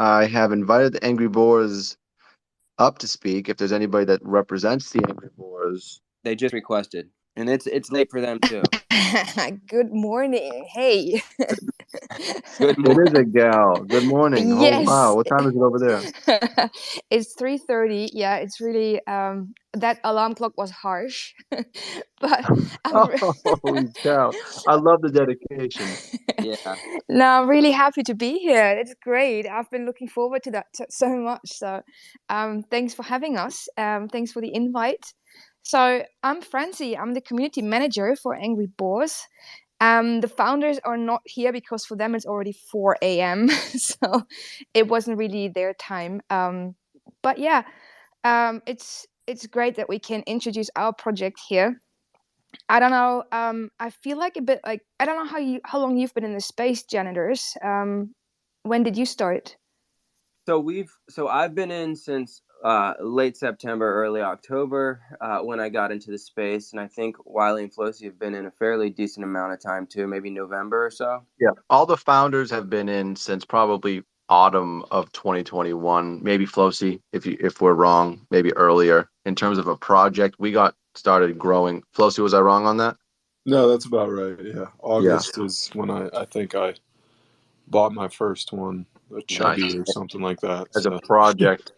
I have invited the Angry Boars up to speak. If there's anybody that represents the Angry Boars. They just requested, and it's late for them too. Good morning. Hey. Good It is a morning. gal. Good morning. Oh wow, Yes. what time is it over there? It's 3:30. Yeah, it's really that alarm clock was harsh. But I'm Holy cow! I love the dedication. Yeah. no, I'm really happy to be here. It's great. I've been looking forward to that so much. So, thanks for having us. Thanks for the invite. So, I'm Francie. I'm the community manager for Angry Boars. The founders are not here because for them it's already 4 a.m. So it wasn't really their time. But yeah, it's great that we can introduce our project here. I don't know. I feel like a bit like I don't know how long you've been in the space, janitors. When did you start? So I've been in since late September, early October when I got into the space, and I think Wiley and Flosi have been in a fairly decent amount of time too, maybe November or so. Yeah, all the founders have been in since probably autumn of 2021. Maybe Flosi, if we're wrong, maybe earlier. In terms of a project, we got started growing. Flosi, was I wrong on that? No, that's about right. Yeah. Yeah, August is when I think I bought my first one, a nice. chubby or something like that. As a So project,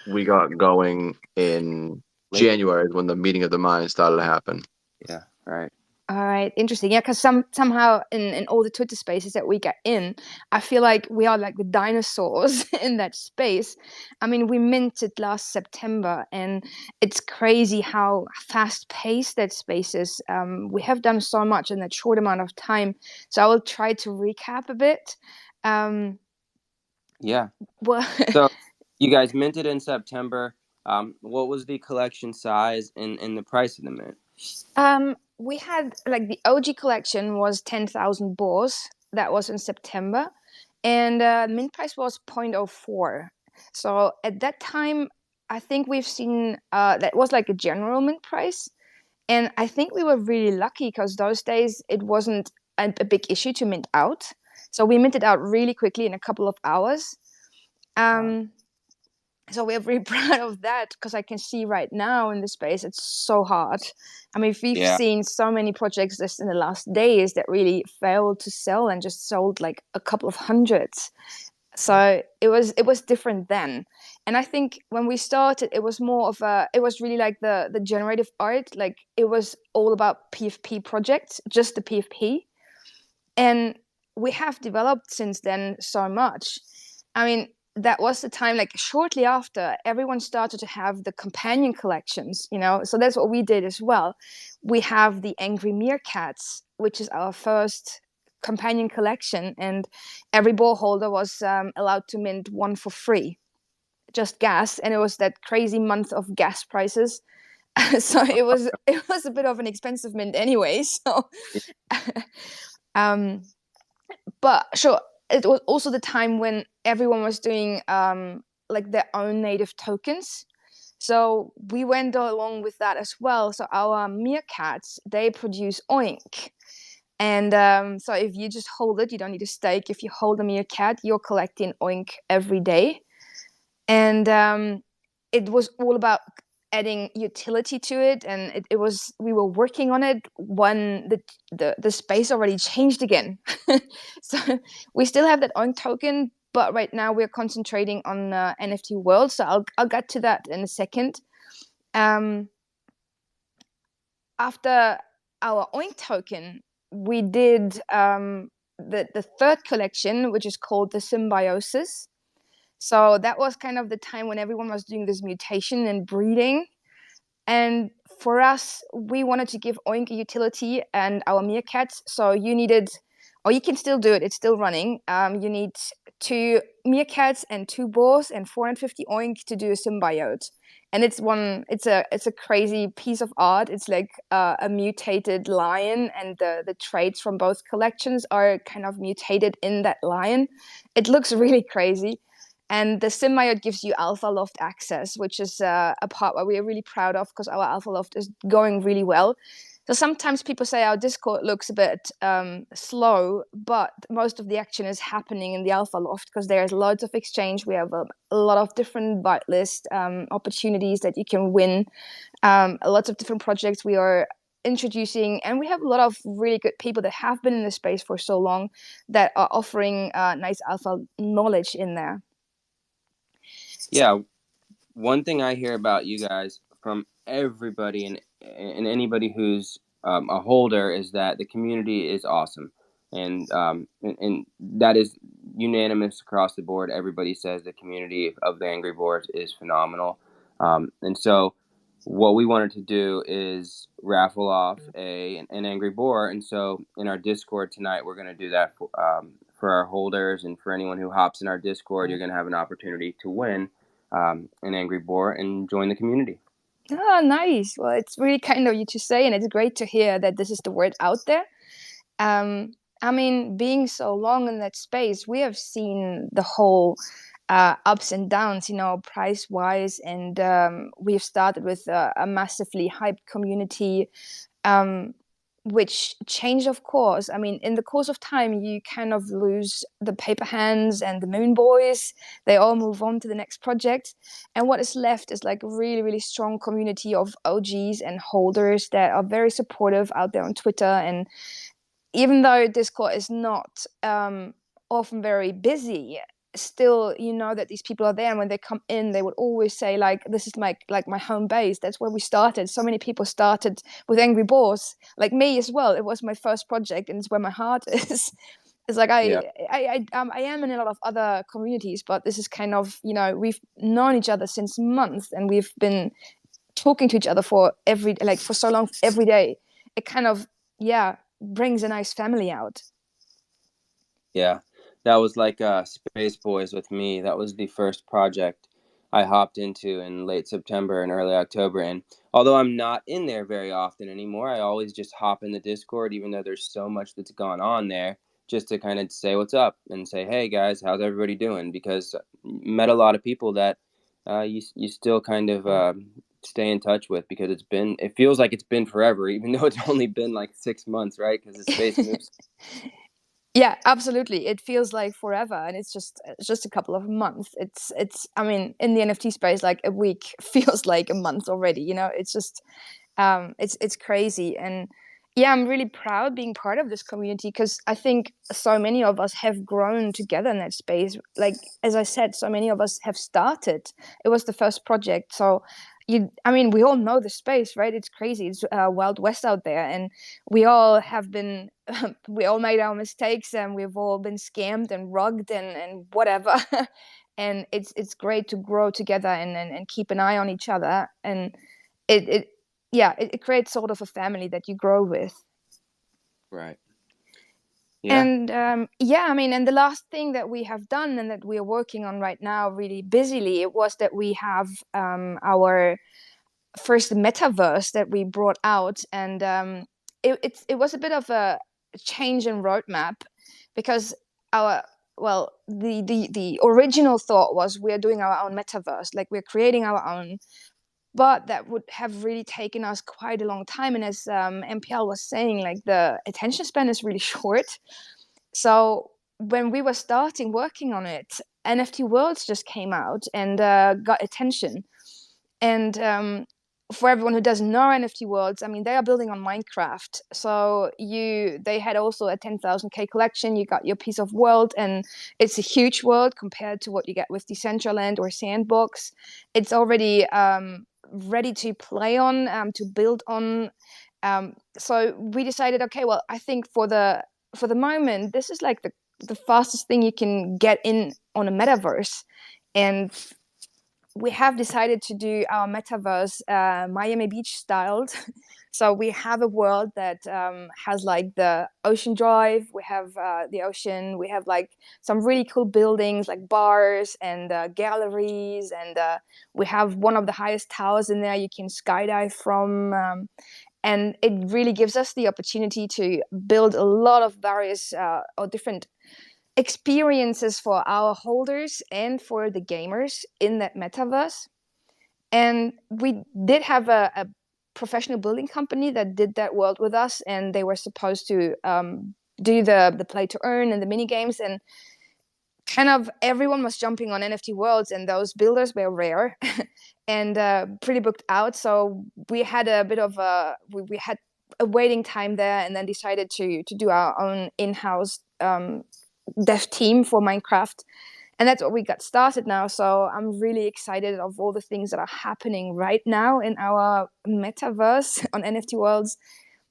we got going in Late. January when the meeting of the minds started to happen. Yeah. Right. All right, interesting. Yeah, because somehow in all the Twitter spaces that we get in, I feel like we are like the dinosaurs in that space. I mean, we minted last September, and it's crazy how fast paced that space is. We have done so much in that short amount of time. So I will try to recap a bit. Um, Yeah. well, So you guys minted in September. What was the collection size and the price of the mint? we had like the OG collection was 10,000 boars. That was in September, and mint price was 0.04. So at that time, I think we've seen that was like a general mint price, and I think we were really lucky because those days it wasn't a big issue to mint out. So we minted out really quickly in a couple of hours. Wow. Um, so we're very proud of that because I can see right now in the space it's so hard. I mean, we've Yeah. seen so many projects just in the last days that really failed to sell and just sold like a couple of hundreds. So it was different then. And I think when we started it was more of a it was really like the generative art, like it was all about PFP projects, just the PFP. And we have developed since then so much. I mean, that was the time, like shortly after, everyone started to have the companion collections, you know. So that's what we did as well. We have the Angry Meerkats, which is our first companion collection, and every ball holder was allowed to mint one for free, just gas. And it was that crazy month of gas prices. So it was a bit of an expensive mint anyway. So um but sure, it was also the time when everyone was doing like their own native tokens. So we went along with that as well. So our meerkats, they produce oink. And so if you just hold it, you don't need a stake. If you hold a meerkat, you're collecting oink every day. And it was all about adding utility to it, and it was we were working on it when the space already changed again. So we still have that oink token, but right now we're concentrating on NFT world, so I'll get to that in a second. um After our oink token, we did the third collection, which is called the symbiosis. So that was kind of the time when everyone was doing this mutation and breeding. And for us, we wanted to give Oink a utility and our meerkats. So you needed, or you can still do it, it's still running. You need two meerkats and two boars and 450 Oink to do a symbiote. And it's a crazy piece of art. It's like a mutated lion, and the traits from both collections are kind of mutated in that lion. It looks really crazy. And the symbiote gives you alpha loft access, which is a part where we are really proud of because our alpha loft is going really well. So sometimes people say our Discord looks a bit slow, but most of the action is happening in the Alpha Loft because there's loads of exchange. We have a lot of different whitelist opportunities that you can win, lots of different projects we are introducing, and we have a lot of really good people that have been in the space for so long that are offering nice alpha knowledge in there. Yeah, one thing I hear about you guys from everybody and anybody who's a holder is that the community is awesome, and that is unanimous across the board. Everybody says the community of the Angry Boars is phenomenal, and so what we wanted to do is raffle off an Angry Boar, and so in our Discord tonight we're going to do that for our holders, and for anyone who hops in our Discord, you're going to have an opportunity to win an Angry Boar and join the community. Oh, nice. Well, it's really kind of you to say, and it's great to hear that this is the word out there. I mean, being so long in that space, we have seen the whole ups and downs, you know, price-wise, and we've started with a massively hyped community, which changed, of course. I mean, in the course of time, you kind of lose the paper hands and the moon boys. They all move on to the next project. And what is left is like a really, really strong community of OGs and holders that are very supportive out there on Twitter. And even though Discord is not often very busy, still you know that these people are there, and when they come in they would always say like, this is my home base. That's where we started. So many people started with Angry Boars, like me as well. It was my first project, and it's where my heart is. It's like I am in a lot of other communities, but this is kind of, you know, we've known each other since months, and we've been talking to each other for so long, every day. It kind of brings a nice family out. Yeah, that was like Space Boys with me. That was the first project I hopped into in late September and early October. And although I'm not in there very often anymore, I always just hop in the Discord, even though there's so much that's gone on there, just to kind of say what's up and say, hey guys, how's everybody doing? Because met a lot of people that you still kind of stay in touch with, because it feels like it's been forever, even though it's only been like 6 months, right? Because the space moves. Yeah, absolutely. It feels like forever, and it's just a couple of months. It's I mean, in the NFT space, like a week feels like a month already. You know, it's just it's crazy. And yeah, I'm really proud being part of this community, because I think so many of us have grown together in that space. Like, as I said, so many of us have started. It was the first project, so we all know the space, right? It's crazy. It's Wild West out there, and we all have been we all made our mistakes, and we've all been scammed and rugged and whatever. And it's great to grow together and keep an eye on each other, and it creates sort of a family that you grow with. Right. Yeah. And and the last thing that we have done and that we are working on right now really busily, it was that we have our first metaverse that we brought out, and it was a bit of a change in roadmap, because the original thought was we're doing our own metaverse, like we're creating our own, but that would have really taken us quite a long time. And as MPL was saying, like the attention span is really short. So when we were starting working on it, NFT Worlds just came out and got attention. And for everyone who doesn't know NFT Worlds, I mean, they are building on Minecraft. So they had also a 10,000K collection. You got your piece of world, and it's a huge world compared to what you get with Decentraland or Sandbox. It's already ready to play on, to build on. So we decided, okay, well, I think for the moment, this is like the fastest thing you can get in on a metaverse. And we have decided to do our metaverse Miami Beach styled. So we have a world that has like the ocean drive, we have the ocean, we have like some really cool buildings like bars and galleries, and we have one of the highest towers in there you can skydive from. And it really gives us the opportunity to build a lot of various or different experiences for our holders and for the gamers in that metaverse. And we did have a professional building company that did that world with us, and they were supposed to do the play to earn and the mini games, and kind of everyone was jumping on NFT worlds, and those builders were rare and pretty booked out. So we had a bit of we had a waiting time there, and then decided to do our own in-house dev team for Minecraft. And that's what we got started now. So I'm really excited of all the things that are happening right now in our metaverse on NFT worlds,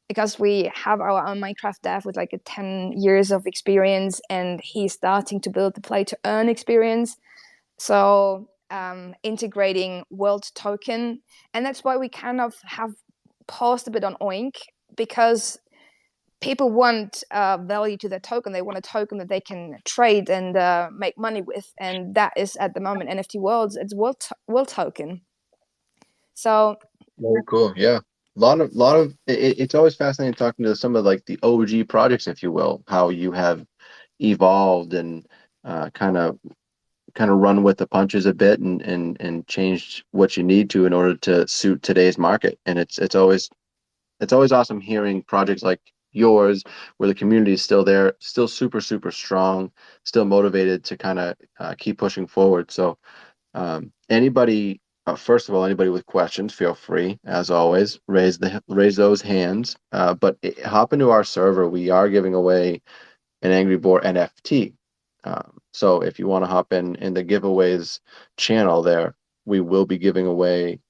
because we have our own Minecraft dev with like a 10 years of experience, and he's starting to build the play to earn experience. So integrating world token. And that's why we kind of have paused a bit on Oink, because people want value to their token. They want a token that they can trade and make money with. And that is at the moment NFT worlds, it's world token. So very cool. Yeah. It's always fascinating talking to some of like the OG projects, if you will, how you have evolved and kind of run with the punches a bit and changed what you need to in order to suit today's market. And it's always awesome hearing projects like yours where the community is still there, still super, super strong, still motivated to kind of keep pushing forward. So anybody, first of all, anybody with questions, feel free, as always, raise those hands. But hop into our server. We are giving away an Angry Boar NFT. So if you want to hop in the giveaways channel there, we will be giving away.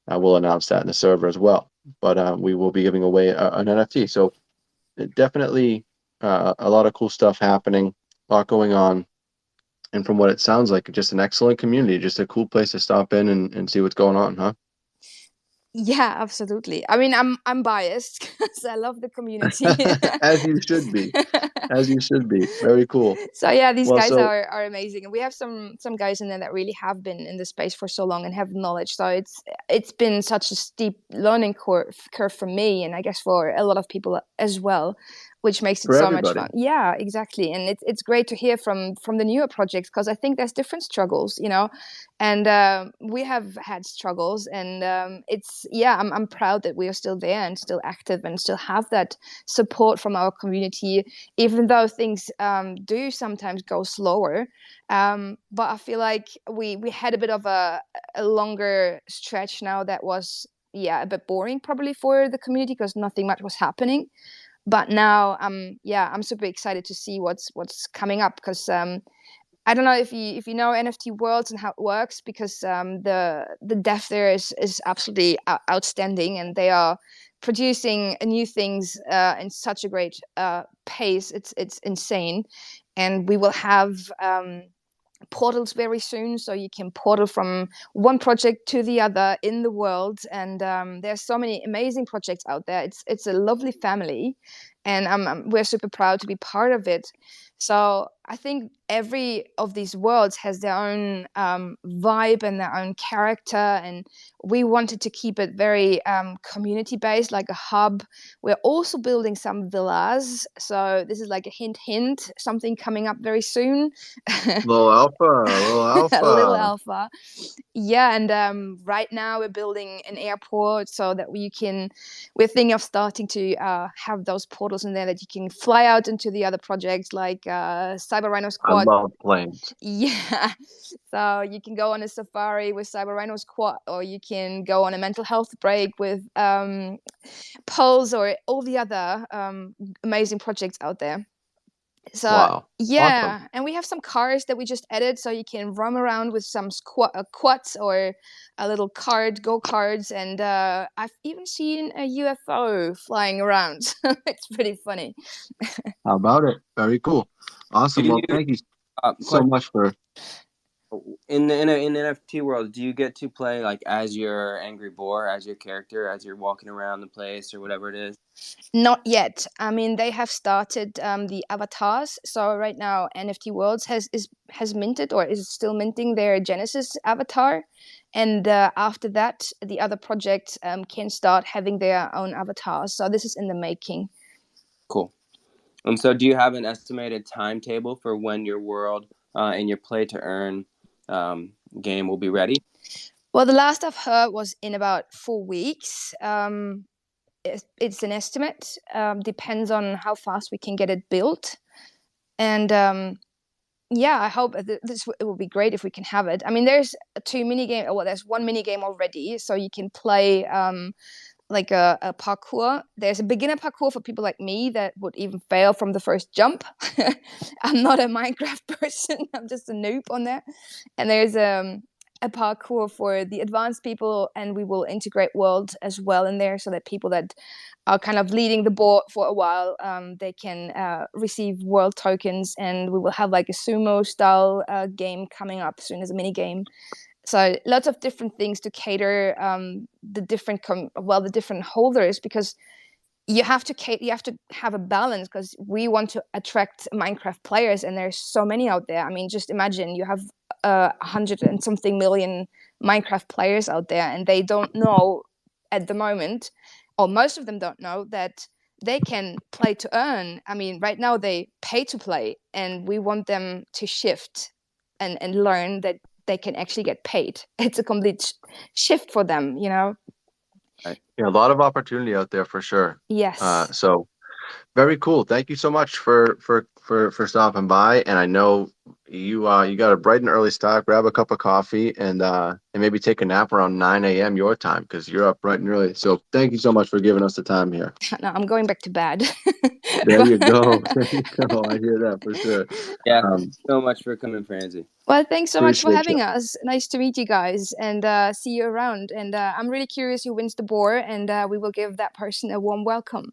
I will announce that in the server as well. But we will be giving away an NFT. So definitely a lot of cool stuff happening, a lot going on. And from what it sounds like, just an excellent community, just a cool place to stop in and see what's going on, huh? yeah, absolutely. I mean, I'm biased because I love the community. As you should be. As you should be. Very cool. So yeah, these Well, guys so are amazing, and we have some guys in there that really have been in the space for so long and have knowledge. So it's been such a steep learning curve for me, and I guess for a lot of people as well, which makes it for so much everybody. fun. Yeah, exactly. And it's great to hear from the newer projects, because I think there's different struggles, and we have had struggles, and I'm proud that we are still there and still active and still have that support from our community, even though things do sometimes go slower. But I feel like we had a bit of a longer stretch now that was a bit boring probably for the community, because nothing much was happening. But now I'm super excited to see what's coming up, because I don't know if you know NFT worlds and how it works, because the dev there is absolutely outstanding, and they are producing new things in such a great pace. It's insane, and we will have portals very soon, so you can portal from one project to the other in the world. And there's so many amazing projects out there. It's a lovely family, and we're super proud to be part of it. So I think every of these worlds has their own vibe and their own character, and we wanted to keep it very community based, like a hub. We're also building some villas, so this is like a hint, something coming up very soon. Little alpha. A little alpha. Yeah, and right now we're building an airport so that we're thinking of starting to have those portals in there that you can fly out into the other projects, like Cyber Rhino's I Quad. love planes. Yeah, so you can go on a safari with Cyber Rhino's Quad, or you can go on a mental health break with Pulse, or all the other amazing projects out there. So Wow. yeah, Awesome. and we have some cars that we just added, so you can roam around with some quads or a little go karts, and I've even seen a UFO flying around. It's pretty funny. How about it? Very cool. Awesome. Do Well, you thank you so question much for in NFT world? Do you get to play like as your Angry Boar, as your character, as you're walking around the place or whatever it is? Not yet. I mean, they have started the avatars. So right now, NFT Worlds has minted, or is still minting, their Genesis avatar, and after that, the other projects can start having their own avatars. So this is in the making. Cool. And so, do you have an estimated timetable for when your world and your play to earn game will be ready? Well, the last I've heard was in about 4 weeks. It's an estimate. Depends on how fast we can get it built. And yeah, I hope it will be great if we can have it. I mean, there's there's one mini game already, so you can play like a parkour. There's a beginner parkour for people like me that would even fail from the first jump. I'm not a Minecraft person. I'm just a noob on that. And there's a parkour for the advanced people, and we will integrate world as well in there, so that people that are kind of leading the board for a while, they can receive world tokens, and we will have like a sumo style game coming up soon as a mini game. So lots of different things to cater the different holders, because you have to have a balance, because we want to attract Minecraft players, and there's so many out there. I mean, just imagine you have 100 and something million Minecraft players out there, and they don't know at the moment, or most of them don't know, that they can play to earn. I mean, right now they pay to play, and we want them to shift and learn that they can actually get paid. It's a complete shift for them, you know? Right. Yeah, a lot of opportunity out there for sure. Yes. So very cool. Thank you so much for stopping by. And I know you got a bright and early start. Grab a cup of coffee and maybe take a nap around 9 a.m. your time, because you're up bright and early. So thank you so much for giving us the time here. No, I'm going back to bed. There you go. There you go. I hear that for sure. Yeah, thanks so much for coming, Francie. Well, thanks so much for Appreciate having you. us. Nice to meet you guys, and see you around. And I'm really curious who wins the boar, and we will give that person a warm welcome.